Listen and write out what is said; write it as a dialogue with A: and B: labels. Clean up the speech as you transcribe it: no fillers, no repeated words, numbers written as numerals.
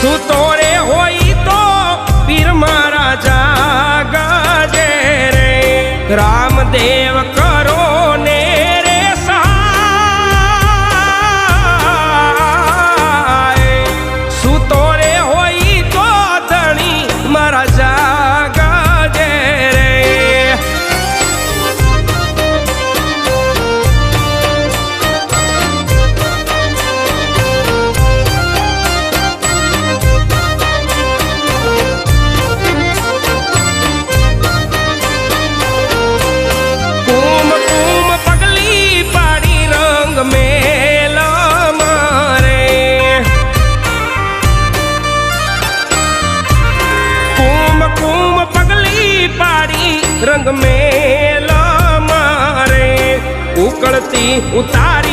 A: તું તોરે હોય તો પીર મારા જાગજે રે રામદેવ કરો ને રે સહાય શું તોરે હોય તો ધણી મારા જાગજે રે रंग मेला मारे उकड़ती उतारी